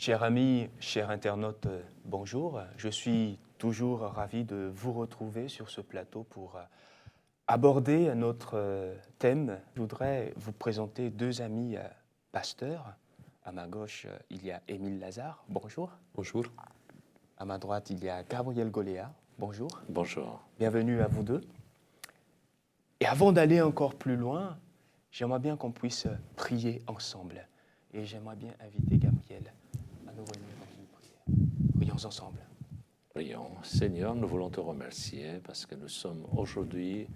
Chers amis, chers internautes, bonjour. Je suis toujours ravi de vous retrouver sur ce plateau pour aborder notre thème. Je voudrais vous présenter deux amis pasteurs. À ma gauche, il y a Émile Lazare. Bonjour. Bonjour. À ma droite, il y a Gabriel Goléa. Bonjour. Bonjour. Bienvenue à vous deux. Et avant d'aller encore plus loin, j'aimerais bien qu'on puisse prier ensemble. Et j'aimerais bien inviter Gabriel à nous revenir dans une prière. Prions ensemble. Prions. Seigneur, nous voulons te remercier parce que nous sommes aujourd'hui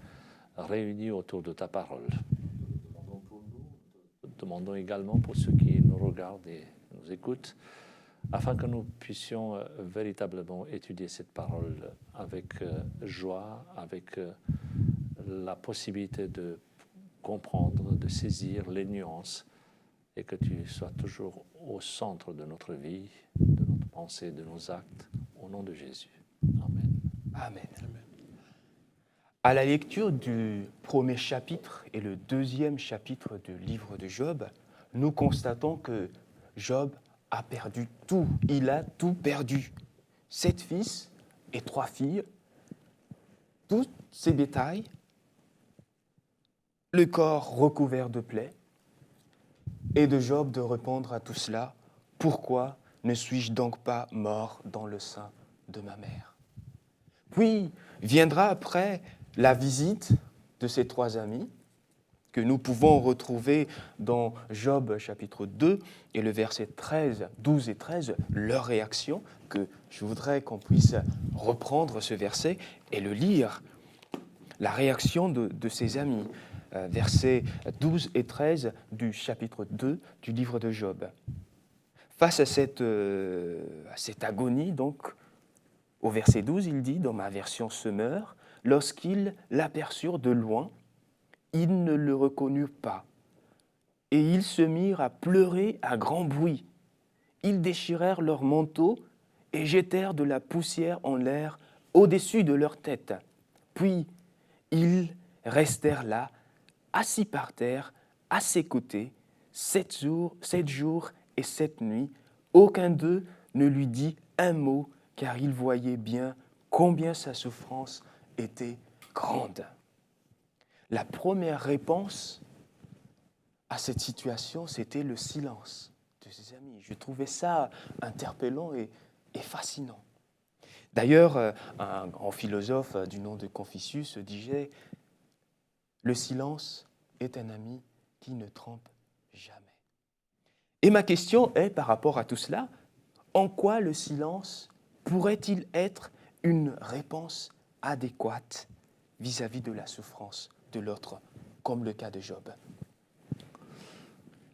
réunis autour de ta parole. Demandons pour nous, demandons également pour ceux qui nous regardent et nous écoutent, afin que nous puissions véritablement étudier cette parole avec joie, avec la possibilité de comprendre, de saisir les nuances, et que tu sois toujours au centre de notre vie, de notre pensée, de nos actes, au nom de Jésus. Amen. Amen. À la lecture du premier chapitre et le deuxième chapitre du livre de Job, nous constatons que Job a perdu tout. Il a tout perdu. 7 fils et 3 filles, tous ses bétails, le corps recouvert de plaies, et de Job de répondre à tout cela, « Pourquoi ne suis-je donc pas mort dans le sein de ma mère ?» Puis viendra après la visite de ces 3 amis que nous pouvons retrouver dans Job chapitre 2 et le verset 12 et 13, leur réaction, que je voudrais qu'on puisse reprendre ce verset et le lire, la réaction de ces amis. Versets 12 et 13 du chapitre 2 du livre de Job. Face à cette agonie, donc, au verset 12, il dit, dans ma version Semeur, « Lorsqu'ils l'aperçurent de loin, ils ne le reconnurent pas, et ils se mirent à pleurer à grand bruit. Ils déchirèrent leurs manteaux et jetèrent de la poussière en l'air au-dessus de leur tête. Puis ils restèrent là, assis par terre, à ses côtés, 7 jours et 7 nuits. Aucun d'eux ne lui dit un mot, car il voyait bien combien sa souffrance était grande. » La première réponse à cette situation, c'était le silence de ses amis. Je trouvais ça interpellant et fascinant. D'ailleurs, un grand philosophe du nom de Confucius disait « Le silence est un ami qui ne trompe jamais. » Et ma question est, par rapport à tout cela, en quoi le silence pourrait-il être une réponse adéquate vis-à-vis de la souffrance de l'autre, comme le cas de Job?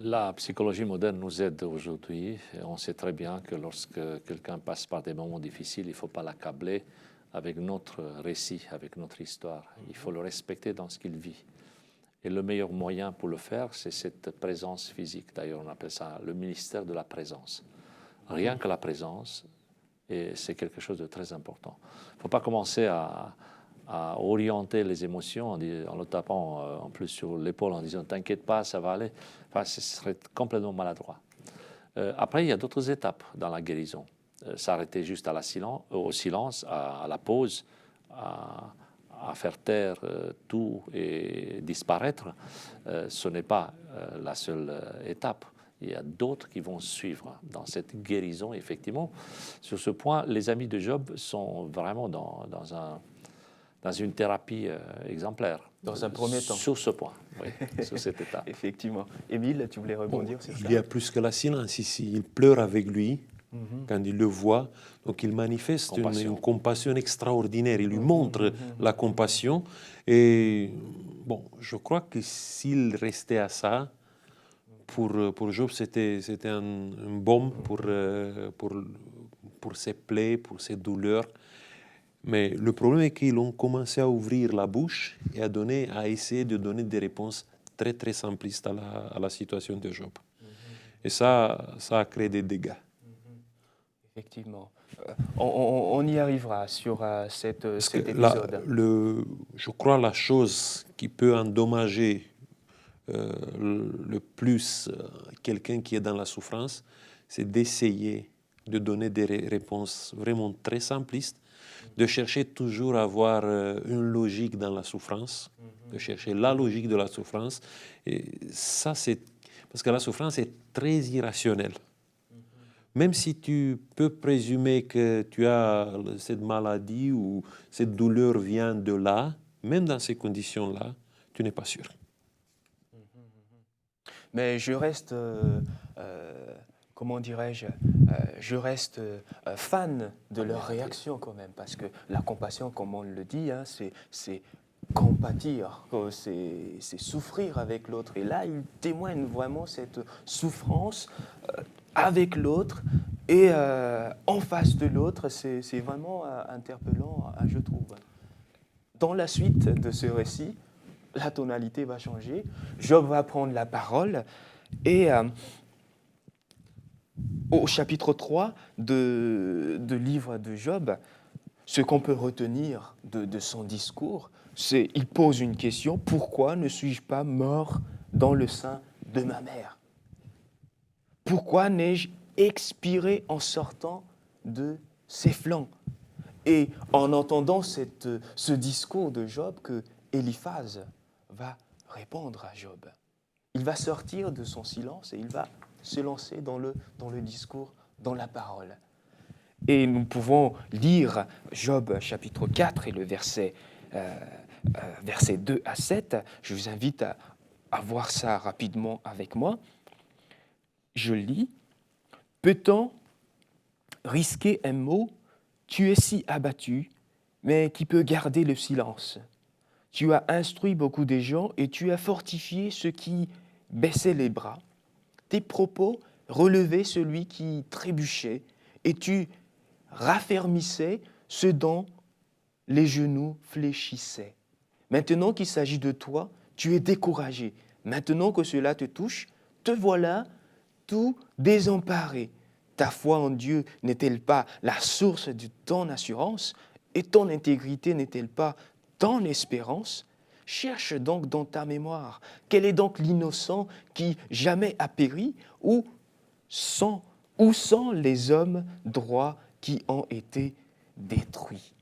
La psychologie moderne nous aide aujourd'hui. On sait très bien que lorsque quelqu'un passe par des moments difficiles, il ne faut pas l'accabler avec notre récit, avec notre histoire. Il faut le respecter dans ce qu'il vit. Et le meilleur moyen pour le faire, c'est cette présence physique. D'ailleurs, on appelle ça le ministère de la présence. Rien que la présence, et c'est quelque chose de très important. Il ne faut pas commencer à orienter les émotions en le tapant en plus sur l'épaule en disant « t'inquiète pas, ça va aller ». Enfin, ce serait complètement maladroit. Après, il y a d'autres étapes dans la guérison. S'arrêter juste au silence, à la pause, à faire taire tout et disparaître, ce n'est pas la seule étape. Il y a d'autres qui vont suivre dans cette guérison, effectivement. Sur ce point, les amis de Job sont vraiment dans une thérapie exemplaire. Dans un premier temps. Sur ce point, oui, sur cette étape. Effectivement. Émile, tu voulais rebondir sur ça? Il y a plus que la silence ici. Il pleure avec lui quand il le voit. Donc il manifeste une compassion extraordinaire. Il lui montre la compassion. Et bon, je crois que s'il restait à ça, pour Job, c'était un baume pour ses plaies, pour ses douleurs. Mais le problème est qu'ils ont commencé à ouvrir la bouche et à essayer de donner des réponses très, très simplistes à la situation de Job. Et ça a créé des dégâts. Effectivement. On y arrivera sur cet épisode. Je crois la chose qui peut endommager le plus quelqu'un qui est dans la souffrance, c'est d'essayer de donner des réponses vraiment très simplistes, de chercher toujours à avoir une logique dans la souffrance, de chercher la logique de la souffrance. Et ça, c'est parce que la souffrance est très irrationnelle. Même si tu peux présumer que tu as cette maladie ou cette douleur vient de là, même dans ces conditions-là, tu n'es pas sûr. Mais je reste, comment dirais-je, je reste fan de leur réaction quand même, parce que la compassion, comme on le dit, hein, c'est compatir, c'est souffrir avec l'autre. Et là, il témoigne vraiment cette souffrance avec l'autre et en face de l'autre. C'est vraiment interpellant, je trouve. Dans la suite de ce récit, la tonalité va changer. Job va prendre la parole et au chapitre 3 de livre de Job, ce qu'on peut retenir de son discours, c'est qu'il pose une question: pourquoi ne suis-je pas mort dans le sein de ma mère? Pourquoi n'ai-je expiré en sortant de ses flancs? Et en entendant ce discours de Job, que Éliphaz va répondre à Job. Il va sortir de son silence et il va se lancer dans le discours, dans la parole. Et nous pouvons lire Job chapitre 4 et le verset 2 à 7. Je vous invite à voir ça rapidement avec moi. Je lis: peut-on risquer un mot? Tu es si abattu, mais qui peut garder le silence? Tu as instruit beaucoup de gens et tu as fortifié ceux qui baissaient les bras. Tes propos relevaient celui qui trébuchait et tu raffermissais ceux dont les genoux fléchissaient. Maintenant qu'il s'agit de toi, tu es découragé. Maintenant que cela te touche, te voilà tout désemparé. Ta foi en Dieu n'est-elle pas la source de ton assurance et ton intégrité n'est-elle pas ton espérance? Cherche donc dans ta mémoire quel est donc l'innocent qui jamais a péri, où sont les hommes droits qui ont été détruits?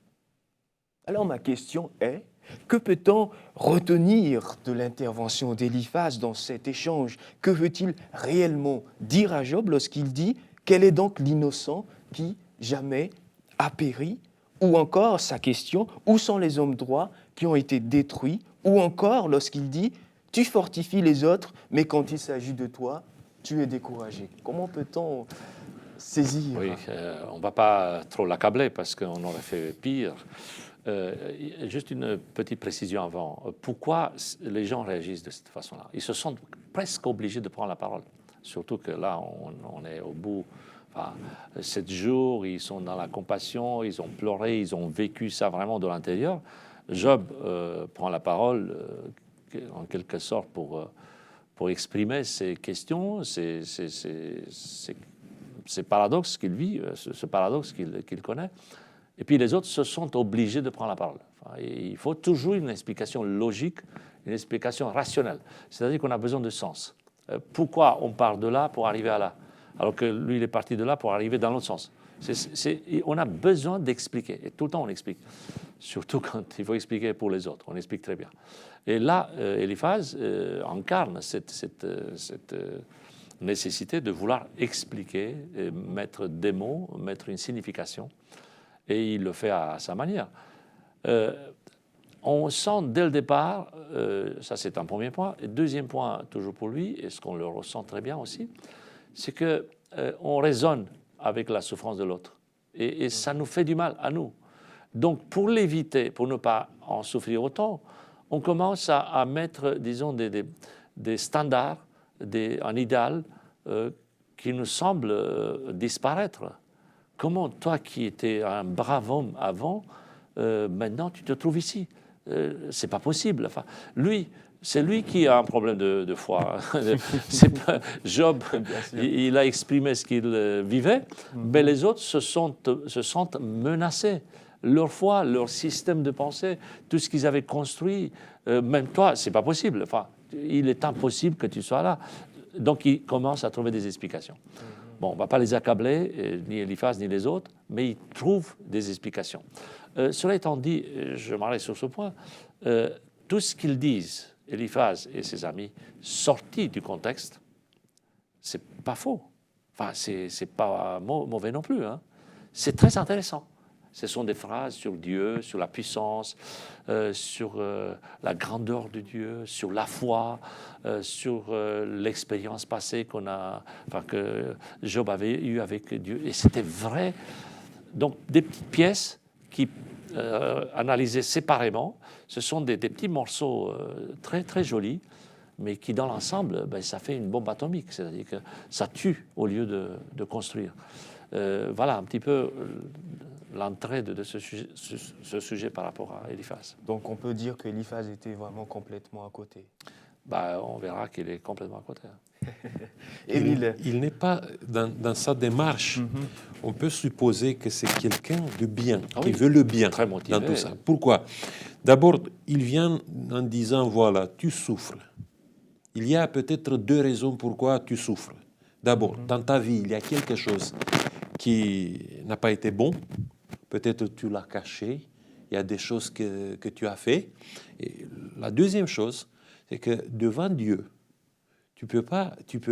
Alors ma question est: que peut-on retenir de l'intervention d'Éliphaz dans cet échange? Que veut-il réellement dire à Job lorsqu'il dit: quel est donc l'innocent qui jamais a péri? Ou encore sa question: où sont les hommes droits qui ont été détruits? Ou encore lorsqu'il dit: tu fortifies les autres, mais quand il s'agit de toi, tu es découragé. Comment peut-on saisir? Oui, on ne va pas trop l'accabler parce qu'on aurait fait pire. Juste une petite précision avant. Pourquoi les gens réagissent de cette façon-là? Ils se sentent presque obligés de prendre la parole. Surtout que là, on est au bout. Enfin, 7 jours, ils sont dans la compassion, ils ont pleuré, ils ont vécu ça vraiment de l'intérieur. Job prend la parole en quelque sorte pour exprimer ses questions, ces paradoxes qu'il vit, ce paradoxe qu'il connaît. Et puis les autres se sont obligés de prendre la parole. Enfin, il faut toujours une explication logique, une explication rationnelle. C'est-à-dire qu'on a besoin de sens. Pourquoi on part de là pour arriver à là, alors que lui, il est parti de là pour arriver dans l'autre sens? On a besoin d'expliquer, et tout le temps on explique. Surtout quand il faut expliquer pour les autres, on explique très bien. Et là, Éliphaz incarne cette nécessité de vouloir expliquer, mettre des mots, mettre une signification, et il le fait à sa manière. On sent dès le départ, ça c'est un premier point, et deuxième point toujours pour lui, et ce qu'on le ressent très bien aussi, c'est qu'on raisonne avec la souffrance de l'autre, et ça nous fait du mal à nous. Donc pour l'éviter, pour ne pas en souffrir autant, on commence à mettre, disons, des standards, un idéal qui nous semble disparaître. Comment toi qui étais un brave homme avant, maintenant tu te trouves ici? C'est pas possible. Enfin, c'est lui qui a un problème de foi. C'est pas, Job, il a exprimé ce qu'il vivait, mais les autres se sentent menacés. Leur foi, leur système de pensée, tout ce qu'ils avaient construit, même toi, c'est pas possible. Enfin, il est impossible que tu sois là. Donc il commence à trouver des explications. Bon, on ne va pas les accabler, ni Eliphaz ni les autres, mais il trouve des explications. Cela étant dit, je m'arrête sur ce point, tout ce qu'ils disent, Eliphaz et ses amis, sortis du contexte, c'est pas faux. Enfin, c'est pas mauvais non plus. Hein. C'est très intéressant. Ce sont des phrases sur Dieu, sur la puissance, sur la grandeur de Dieu, sur la foi, sur l'expérience passée que Job avait eue avec Dieu. Et c'était vrai. Donc, des petites pièces qui, analysées séparément, ce sont des petits morceaux très, très jolis, mais qui, dans l'ensemble, ça fait une bombe atomique. C'est-à-dire que ça tue au lieu de construire. Voilà un petit peu l'entrée de ce sujet par rapport à Eliphaz. Donc on peut dire que Eliphaz était vraiment complètement à côté. On verra qu'il est complètement à côté. Il n'est pas dans sa démarche. On peut supposer que c'est quelqu'un de bien, qui veut le bien très motivé, dans tout ça. Pourquoi? D'abord, il vient en disant, voilà, tu souffres. Il y a peut-être deux raisons pourquoi tu souffres. D'abord, dans ta vie, il y a quelque chose qui n'a pas été bon. Peut-être tu l'as caché. Il y a des choses que tu as fait. Et la deuxième chose, c'est que devant Dieu, tu peux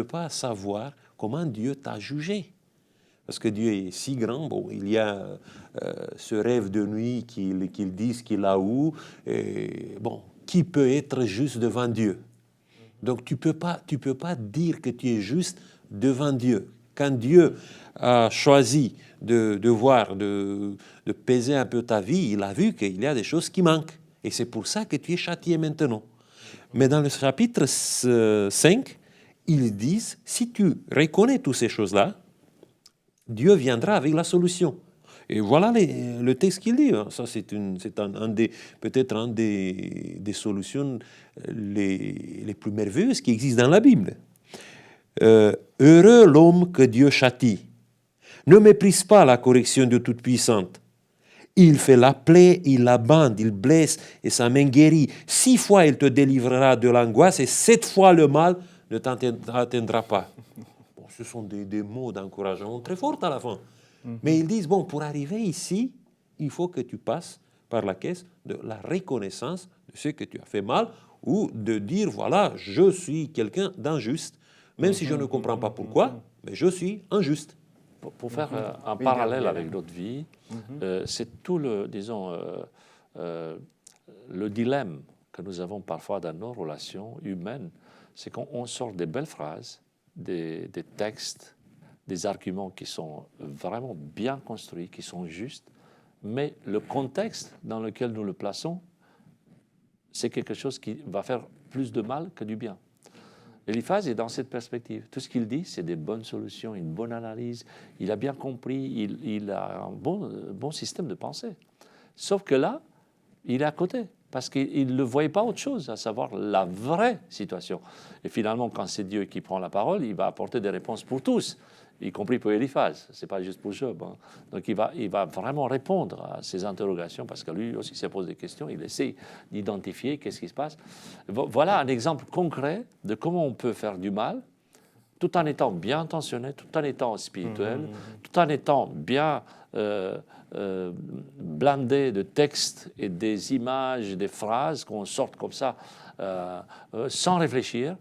pas savoir comment Dieu t'a jugé. Parce que Dieu est si grand. Bon, il y a ce rêve de nuit qu'ils disent qu'il a eu. Et, bon, qui peut être juste devant Dieu? Donc tu peux pas dire que tu es juste devant Dieu. Quand Dieu a choisi de voir, de peser un peu ta vie, il a vu qu'il y a des choses qui manquent. Et c'est pour ça que tu es châtié maintenant. Mais dans le chapitre 5, ils disent, si tu reconnais toutes ces choses-là, Dieu viendra avec la solution. Et voilà le texte qu'il dit. Ça, c'est peut-être un des solutions les plus merveilleuses qui existent dans la Bible. Heureux l'homme que Dieu châtie. Ne méprise pas la correction de Toute-Puissante. Il fait la plaie, il la bande, il blesse et sa main guérit. 6 fois il te délivrera de l'angoisse et 7 fois le mal ne t'atteindra pas. Bon, ce sont des mots d'encouragement très forts à la fin. Mais ils disent, bon, pour arriver ici, il faut que tu passes par la caisse de la reconnaissance de ce que tu as fait mal ou de dire, voilà, je suis quelqu'un d'injuste, même si je ne comprends pas pourquoi, mais je suis injuste. Pour faire un parallèle avec notre vie, c'est tout le dilemme que nous avons parfois dans nos relations humaines, c'est qu'on sort des belles phrases, des textes, des arguments qui sont vraiment bien construits, qui sont justes, mais le contexte dans lequel nous le plaçons, c'est quelque chose qui va faire plus de mal que du bien. Eliphaz est dans cette perspective. Tout ce qu'il dit, c'est des bonnes solutions, une bonne analyse. Il a bien compris, il a un bon système de pensée. Sauf que là, il est à côté, parce qu'il ne voyait pas autre chose, à savoir la vraie situation. Et finalement, quand c'est Dieu qui prend la parole, il va apporter des réponses pour tous, y compris pour Eliphaz. Ce n'est pas juste pour Job. Hein. Donc il va vraiment répondre à ces interrogations, parce que lui aussi se pose des questions, il essaie d'identifier qu'est-ce qui se passe. Voilà un exemple concret de comment on peut faire du mal, tout en étant bien intentionné, tout en étant spirituel, tout en étant bien blindé de textes et des images, des phrases qu'on sorte comme ça, sans réfléchir,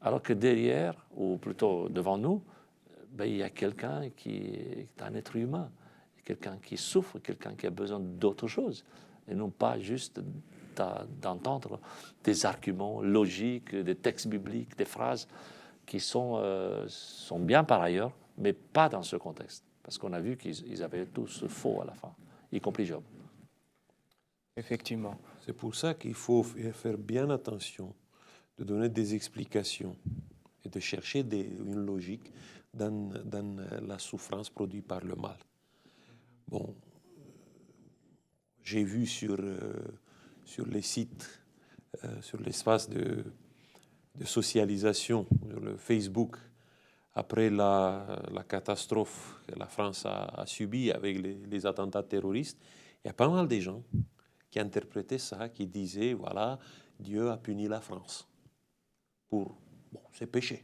alors que derrière, ou plutôt devant nous, il y a quelqu'un qui est un être humain, quelqu'un qui souffre, quelqu'un qui a besoin d'autre chose, et non pas juste d'entendre des arguments logiques, des textes bibliques, des phrases qui sont bien par ailleurs, mais pas dans ce contexte. Parce qu'on a vu qu'ils avaient tous faux à la fin, y compris Job. Effectivement. C'est pour ça qu'il faut faire bien attention de donner des explications et de chercher une logique dans la souffrance produite par le mal. Bon, j'ai vu sur les sites, sur l'espace de socialisation, sur le Facebook, après la catastrophe que la France a subie avec les attentats terroristes, il y a pas mal de gens qui interprétaient ça, qui disaient, voilà, Dieu a puni la France. pour ses péchés.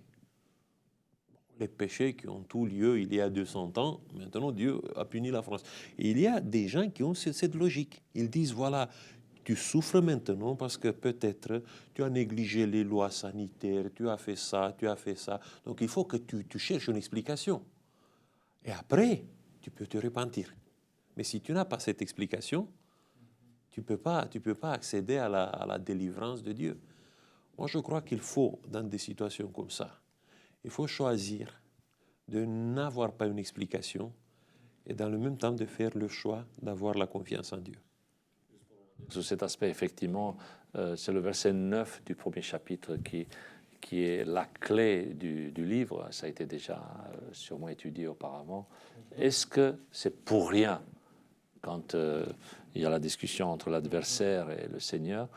Les péchés qui ont eu lieu il y a 200 ans, maintenant Dieu a puni la France. Et il y a des gens qui ont cette logique. Ils disent, voilà, tu souffres maintenant parce que peut-être tu as négligé les lois sanitaires, tu as fait ça, tu as fait ça. Donc il faut que tu cherches une explication. Et après, tu peux te repentir. Mais si tu n'as pas cette explication, tu peux pas accéder à la délivrance de Dieu. Moi, je crois qu'il faut, dans des situations comme ça, il faut choisir de n'avoir pas une explication et dans le même temps de faire le choix d'avoir la confiance en Dieu. Sur cet aspect, effectivement, c'est le verset 9 du premier chapitre qui est la clé du livre. Ça a été déjà sûrement étudié auparavant. Est-ce que c'est pour rien quand il y a la discussion entre l'adversaire et le Seigneur,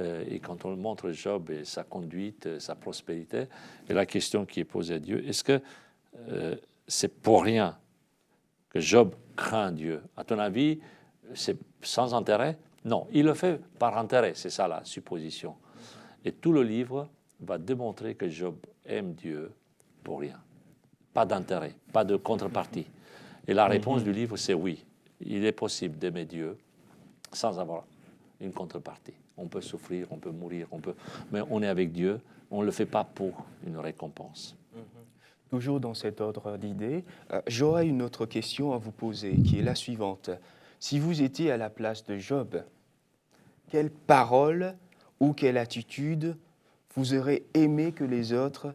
et quand on montre Job et sa conduite, sa prospérité, et la question qui est posée à Dieu, est-ce que c'est pour rien que Job craint Dieu? À ton avis, c'est sans intérêt? Non, il le fait par intérêt, c'est ça la supposition. Et tout le livre va démontrer que Job aime Dieu pour rien. Pas d'intérêt, pas de contrepartie. Et la réponse du livre, c'est oui. Il est possible d'aimer Dieu sans avoir une contrepartie. On peut souffrir, on peut mourir, mais on est avec Dieu, on ne le fait pas pour une récompense. Toujours dans cet ordre d'idées, j'aurais une autre question à vous poser, qui est la suivante. Si vous étiez à la place de Job, quelle parole ou quelle attitude vous aurez aimé que les autres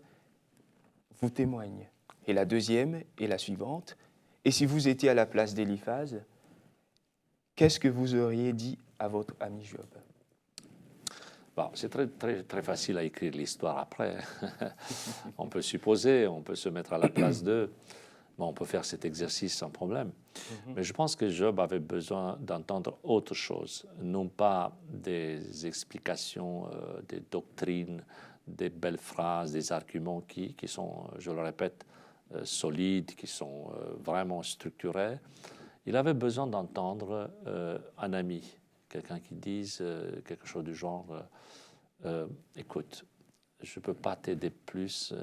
vous témoignent? Et la deuxième est la suivante. Et si vous étiez à la place d'Éliphaz, qu'est-ce que vous auriez dit à votre ami Job? Bon, c'est très facile à écrire l'histoire après. On peut supposer, on peut se mettre à la place d'eux. Bon, on peut faire cet exercice sans problème. Mais je pense que Job avait besoin d'entendre autre chose, non pas des explications, des doctrines, des belles phrases, des arguments qui sont, je le répète, solides, qui sont vraiment structurés. Il avait besoin d'entendre un ami, quelqu'un qui dise quelque chose du genre écoute, je ne peux pas t'aider plus,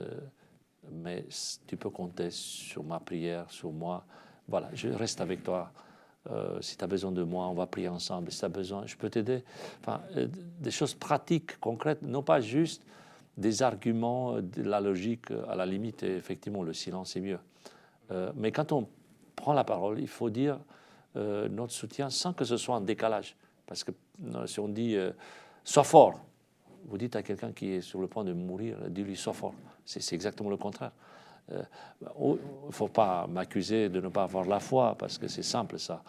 mais tu peux compter sur ma prière, sur moi. Voilà, je reste avec toi. Si tu as besoin de moi, on va prier ensemble. Si tu as besoin, je peux t'aider. Enfin, des choses pratiques, concrètes, non pas juste des arguments, de la logique. À la limite, effectivement, le silence est mieux. Mais quand on prend la parole, il faut dire notre soutien sans que ce soit en décalage. Parce que si on dit sois fort, vous dites à quelqu'un qui est sur le point de mourir, dis-lui sois fort. C'est exactement le contraire. Il ne faut pas m'accuser de ne pas avoir la foi, parce que c'est simple ça.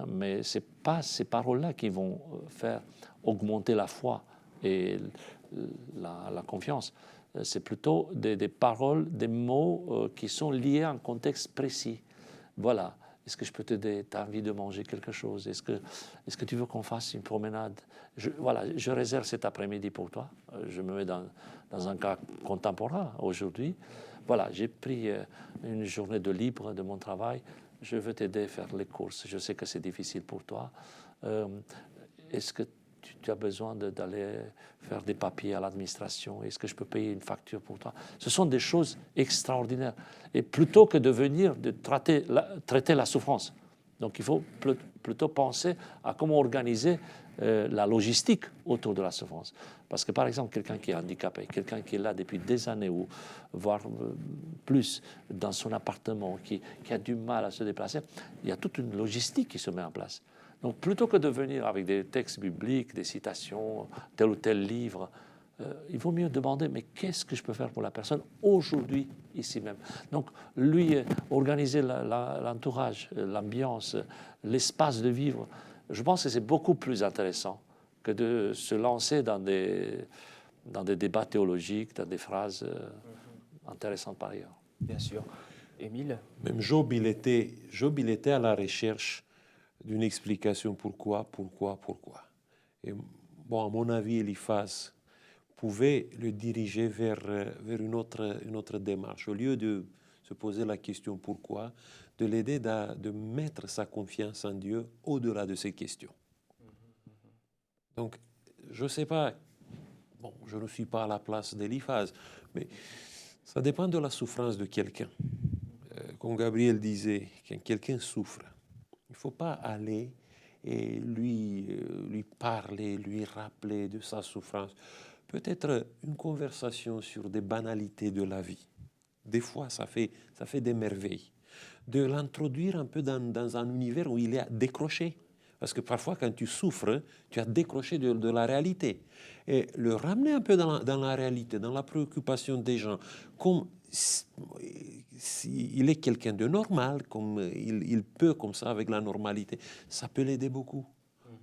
Mais ce n'est pas ces paroles-là qui vont faire augmenter la foi et la confiance. C'est plutôt des paroles, des mots qui sont liés à un contexte précis. Voilà. Est-ce que je peux t'aider? Tu as envie de manger quelque chose? Est-ce que tu veux qu'on fasse une promenade? Voilà, je réserve cet après-midi pour toi. Je me mets dans un cas contemporain aujourd'hui. Voilà, j'ai pris une journée de libre de mon travail. Je veux t'aider à faire les courses. Je sais que c'est difficile pour toi. Est-ce que tu as besoin d'aller faire des papiers à l'administration? Est-ce que je peux payer une facture pour toi? Ce sont des choses extraordinaires. Et plutôt que de venir de traiter la souffrance. Donc il faut plutôt penser à comment organiser la logistique autour de la souffrance. Parce que par exemple, quelqu'un qui est handicapé, quelqu'un qui est là depuis des années ou voire plus dans son appartement, qui a du mal à se déplacer, il y a toute une logistique qui se met en place. Donc plutôt que de venir avec des textes bibliques, des citations, tel ou tel livre, il vaut mieux demander, mais qu'est-ce que je peux faire pour la personne aujourd'hui, ici même? Donc lui, organiser l'entourage, l'ambiance, l'espace de vivre, je pense que c'est beaucoup plus intéressant que de se lancer dans des débats théologiques, dans des phrases intéressantes par ailleurs. Bien sûr. Émile? Même Job, il était à la recherche d'une explication pourquoi. Et bon, à mon avis, Éliphaz pouvait le diriger vers une autre démarche. Au lieu de se poser la question pourquoi, de l'aider de mettre sa confiance en Dieu au-delà de ces questions. Donc, je ne sais pas bon, je ne suis pas à la place d'Éliphaz, mais ça dépend de la souffrance de quelqu'un. Comme Gabriel disait, quand quelqu'un souffre, il ne faut pas aller et lui parler, lui rappeler de sa souffrance. Peut-être une conversation sur des banalités de la vie. Des fois, ça fait des merveilles. De l'introduire un peu dans un univers où il est décroché. Parce que parfois, quand tu souffres, tu as décroché de la réalité. Et le ramener un peu dans la réalité, dans la préoccupation des gens, comme s'il est quelqu'un de normal, comme il peut comme ça, avec la normalité, ça peut l'aider beaucoup.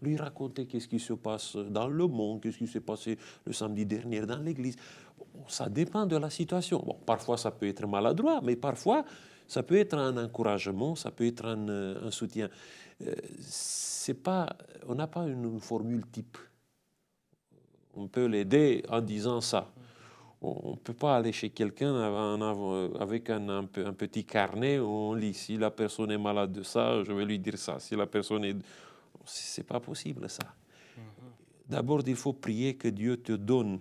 Lui raconter qu'est-ce qui se passe dans le monde, qu'est-ce qui s'est passé le samedi dernier dans l'église. Bon, ça dépend de la situation. Bon, parfois, ça peut être maladroit, mais parfois, ça peut être un encouragement, ça peut être un soutien. On n'a pas une formule type. On peut l'aider en disant ça. On ne peut pas aller chez quelqu'un avec un petit carnet où on lit. Si la personne est malade de ça, je vais lui dire ça. Si la personne est... C'est pas possible, ça. D'abord, il faut prier que Dieu te donne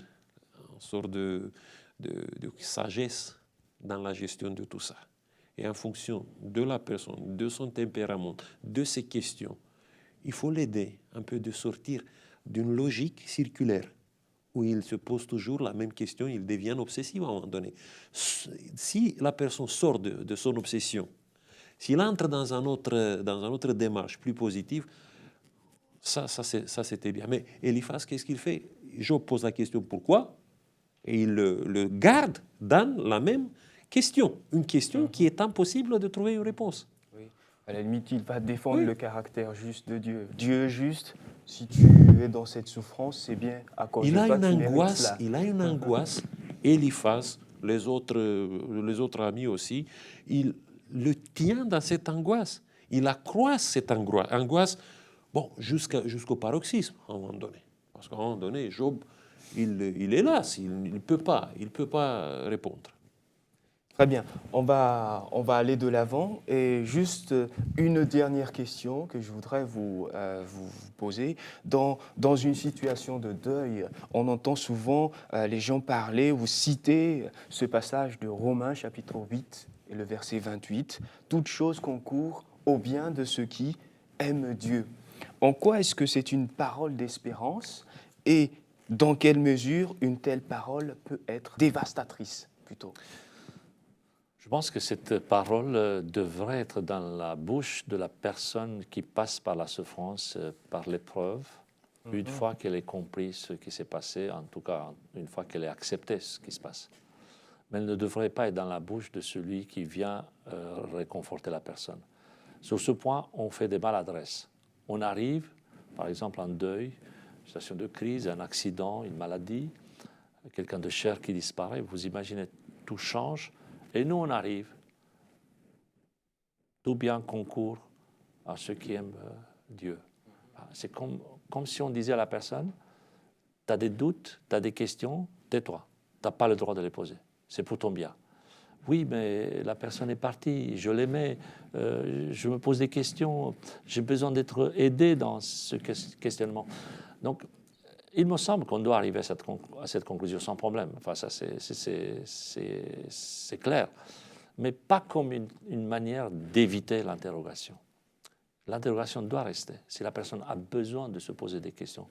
une sorte de sagesse dans la gestion de tout ça. Et en fonction de la personne, de son tempérament, de ses questions, il faut l'aider un peu de sortir d'une logique circulaire où il se pose toujours la même question, il devient obsessif à un moment donné. Si la personne sort de son obsession, s'il entre dans une autre démarche plus positive, ça c'était bien. Mais Éliphaz, qu'est-ce qu'il fait? Job pose la question pourquoi, et il le garde dans la même question. Une question qui est impossible de trouver une réponse. Oui. À la limite, il va défendre Oui. le caractère juste de Dieu. Dieu est juste. Si tu es dans cette souffrance, c'est bien à cause de toi, tu mérites cela. Il a une angoisse. Éliphaz, les autres amis aussi, il le tient dans cette angoisse. Il accroît cette angoisse, bon, jusqu'au paroxysme à un moment donné. Parce qu'à un moment donné, Job, il est là, il ne peut pas répondre. Très bien, on va aller de l'avant et juste une dernière question que je voudrais vous poser. Dans une situation de deuil, on entend souvent les gens parler ou citer ce passage de Romains chapitre 8 et le verset 28. « Toute chose concourt au bien de ceux qui aiment Dieu ». En quoi est-ce que c'est une parole d'espérance et dans quelle mesure une telle parole peut être dévastatrice plutôt? Je pense que cette parole devrait être dans la bouche de la personne qui passe par la souffrance, par l'épreuve, une fois qu'elle ait compris ce qui s'est passé, en tout cas une fois qu'elle ait accepté ce qui se passe. Mais elle ne devrait pas être dans la bouche de celui qui vient réconforter la personne. Sur ce point, on fait des maladresses. On arrive, par exemple, en deuil, une situation de crise, un accident, une maladie, quelqu'un de cher qui disparaît, vous imaginez, tout change. Et nous, on arrive. Tout bien concourt à ceux qui aiment Dieu. C'est comme si on disait à la personne, tu as des doutes, tu as des questions, tais-toi. Tu n'as pas le droit de les poser. C'est pour ton bien. Oui, mais la personne est partie, je l'aimais, je me pose des questions, j'ai besoin d'être aidé dans ce questionnement. Donc, il me semble qu'on doit arriver à cette conclusion sans problème. Enfin, ça, c'est clair. Mais pas comme une manière d'éviter l'interrogation. L'interrogation doit rester. Si la personne a besoin de se poser des questions.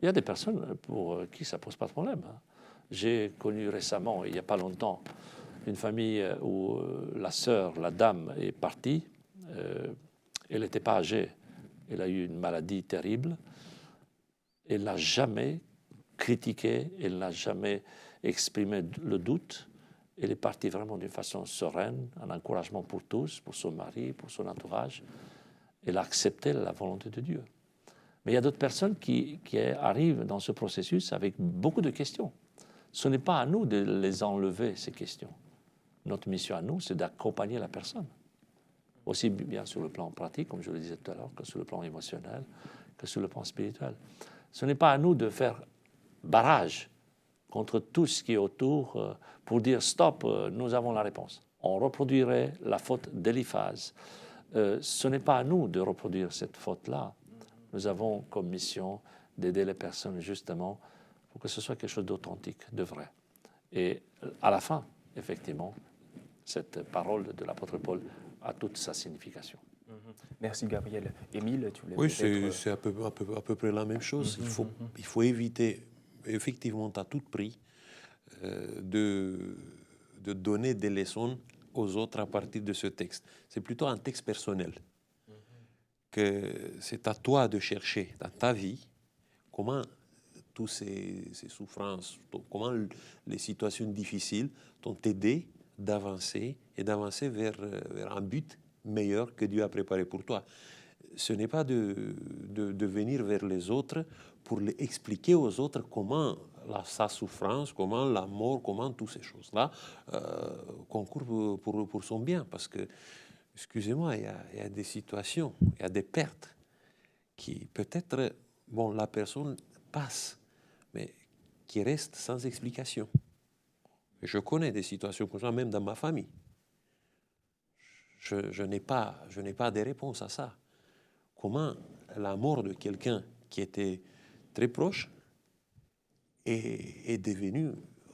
Il y a des personnes pour qui ça ne pose pas de problème. J'ai connu récemment, il n'y a pas longtemps, une famille où la sœur, la dame, est partie. Elle n'était pas âgée. Elle a eu une maladie terrible. Elle n'a jamais critiqué, elle n'a jamais exprimé le doute. Elle est partie vraiment d'une façon sereine, un encouragement pour tous, pour son mari, pour son entourage. Elle a accepté la volonté de Dieu. Mais il y a d'autres personnes qui arrivent dans ce processus avec beaucoup de questions. Ce n'est pas à nous de les enlever, ces questions. Notre mission à nous, c'est d'accompagner la personne. Aussi bien sur le plan pratique, comme je le disais tout à l'heure, que sur le plan émotionnel, que sur le plan spirituel. Ce n'est pas à nous de faire barrage contre tout ce qui est autour pour dire stop, nous avons la réponse. On reproduirait la faute d'Éliphaz. Ce n'est pas à nous de reproduire cette faute-là. Nous avons comme mission d'aider les personnes justement pour que ce soit quelque chose d'authentique, de vrai. Et à la fin, effectivement, cette parole de l'apôtre Paul a toute sa signification. Merci Gabriel. Émile, tu voulais Oui, peut-être... c'est à peu près la même chose. Il faut éviter, effectivement, à tout prix, de donner des leçons aux autres à partir de ce texte. C'est plutôt un texte personnel, que c'est à toi de chercher dans ta vie comment toutes ces souffrances, comment les situations difficiles t'ont aidé d'avancer et d'avancer vers un but meilleur que Dieu a préparé pour toi. Ce n'est pas de venir vers les autres pour les expliquer aux autres comment sa souffrance, comment la mort, comment toutes ces choses-là concourent pour son bien. Parce que, excusez-moi, il y a des situations, il y a des pertes qui peut-être, bon, la personne passe, mais qui restent sans explication. Et je connais des situations comme ça, même dans ma famille. Je n'ai pas de réponse à ça. Comment la mort de quelqu'un qui était très proche est devenue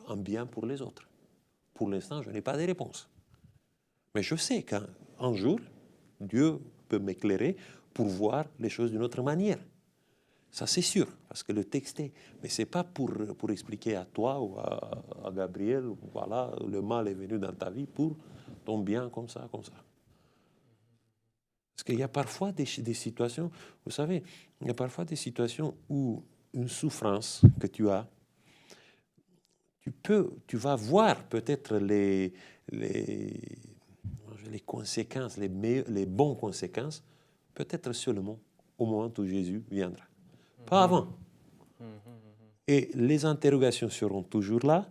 un bien pour les autres? Pour l'instant, je n'ai pas de réponse. Mais je sais qu'un jour, Dieu peut m'éclairer pour voir les choses d'une autre manière. Ça, c'est sûr, parce que le texte est... Mais ce n'est pas pour expliquer à toi ou à Gabriel, voilà, le mal est venu dans ta vie pour ton bien comme ça, comme ça. Parce qu'il y a parfois des situations, vous savez, il y a parfois des situations où une souffrance que tu as, tu vas voir peut-être les conséquences, les bonnes conséquences, peut-être seulement au moment où Jésus viendra. Pas avant. Et les interrogations seront toujours là,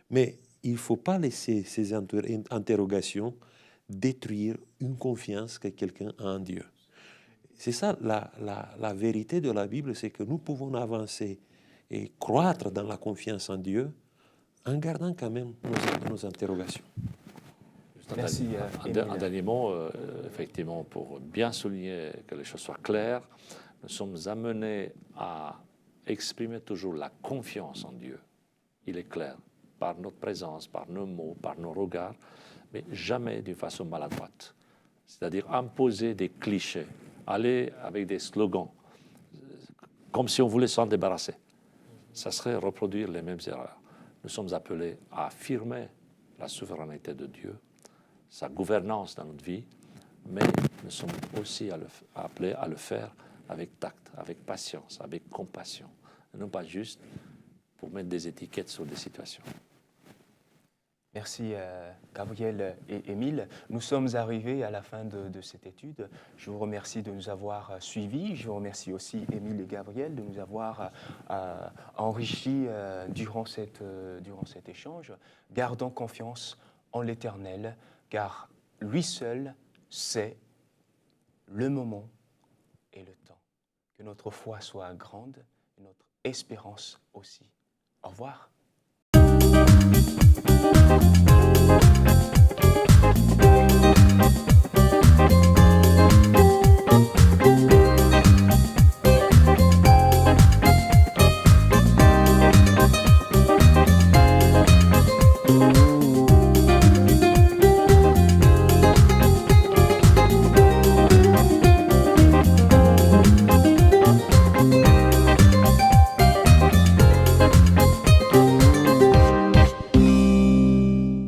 mais il ne faut pas laisser ces interrogations détruire une confiance que quelqu'un a en Dieu. C'est ça la vérité de la Bible, c'est que nous pouvons avancer et croître dans la confiance en Dieu en gardant quand même nos interrogations. Merci. Un dernier mot, effectivement, pour bien souligner que les choses soient claires, nous sommes amenés à exprimer toujours la confiance en Dieu. Il est clair, par notre présence, par nos mots, par nos regards, mais jamais d'une façon maladroite. C'est-à-dire imposer des clichés, aller avec des slogans, comme si on voulait s'en débarrasser. Ça serait reproduire les mêmes erreurs. Nous sommes appelés à affirmer la souveraineté de Dieu, sa gouvernance dans notre vie, mais nous sommes aussi appelés à le faire avec tact, avec patience, avec compassion, et non pas juste pour mettre des étiquettes sur des situations. Merci Gabriel et Émile. Nous sommes arrivés à la fin de cette étude. Je vous remercie de nous avoir suivis. Je vous remercie aussi Émile et Gabriel de nous avoir enrichis durant cet échange. Gardons confiance en l'Éternel, car lui seul sait le moment et le temps. Que notre foi soit grande et notre espérance aussi. Au revoir.